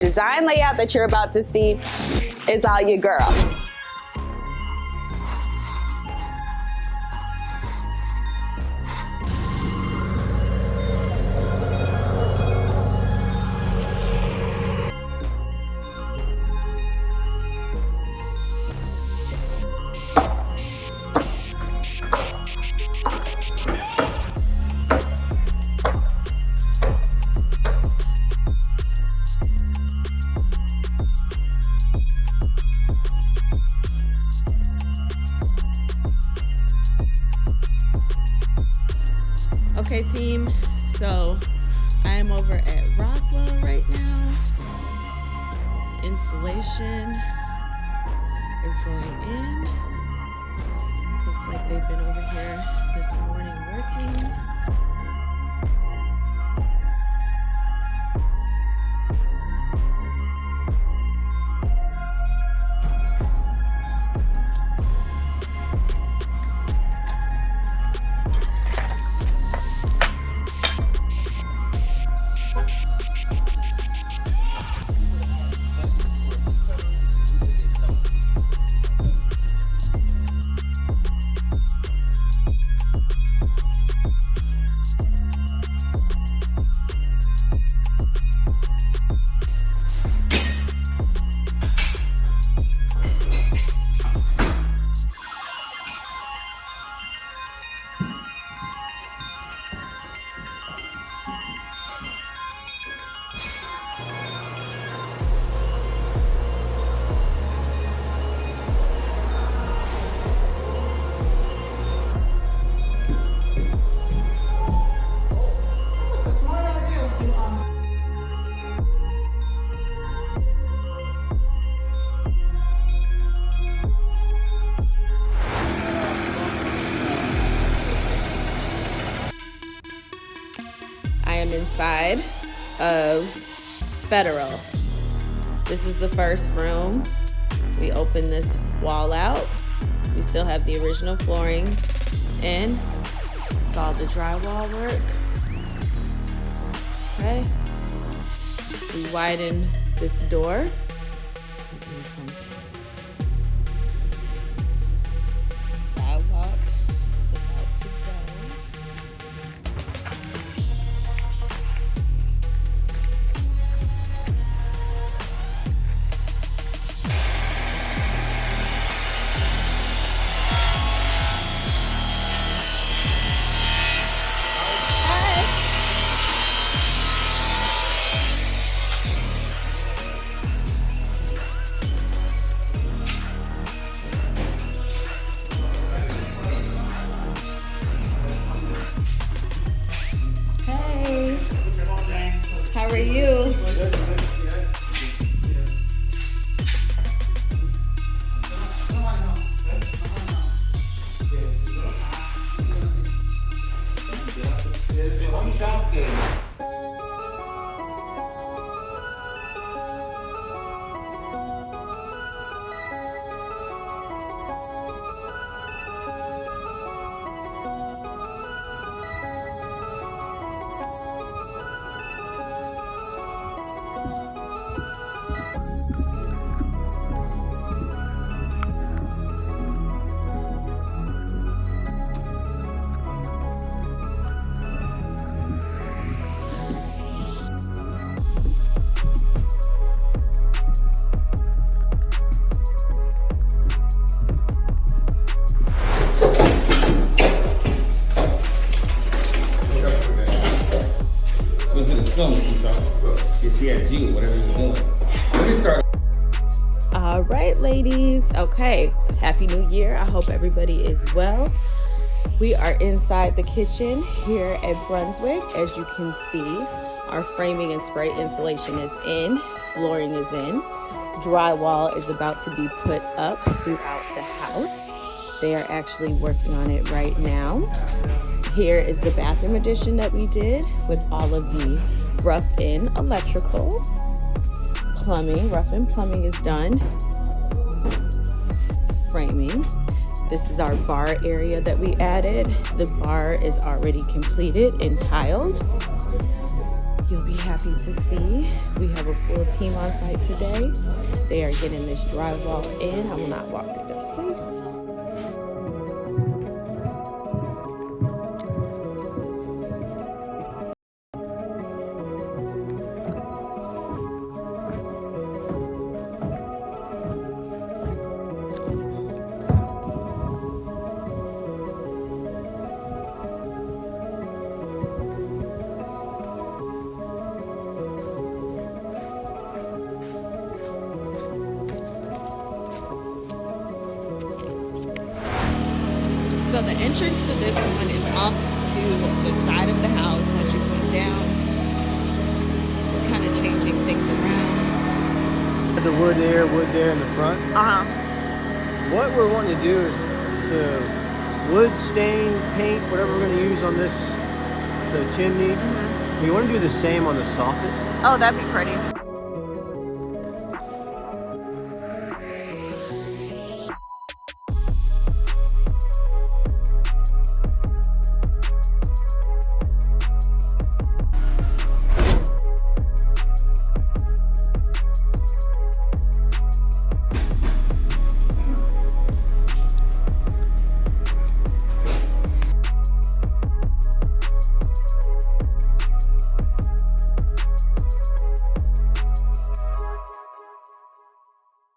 Design layout that you're about to see is all your girl. Okay team, so I am over at Rockwell right now. Insulation is going in. Looks like they've been over here this morning working. I am inside of Federal. This is the first room. We open this wall out. We still have the original flooring in. Saw the drywall work. Okay. We widen this door. Sidewalk about to go. Hey, how are you? All right, ladies. Okay, Happy New Year. I hope everybody is well. We are inside the kitchen here at Brunswick. As you can see, our framing and spray insulation is in, flooring is in, drywall is about to be put up throughout the house. They are actually working on it right now. Here is the bathroom addition that we did with all of the rough-in electrical. Plumbing, rough-in plumbing is done. Framing. This is our bar area that we added. The bar is already completed and tiled. you'll be happy to see we have a full team on site today. They are getting this drywall in. I will not walk through their space. So the entrance to this one is off to the side of the house. As you come down, we're kind of changing things around. The wood there in the front. What we're wanting to do is the wood stain, paint, whatever we're going to use on this, the chimney. We want to do the same on the soffit. Oh, that'd be pretty.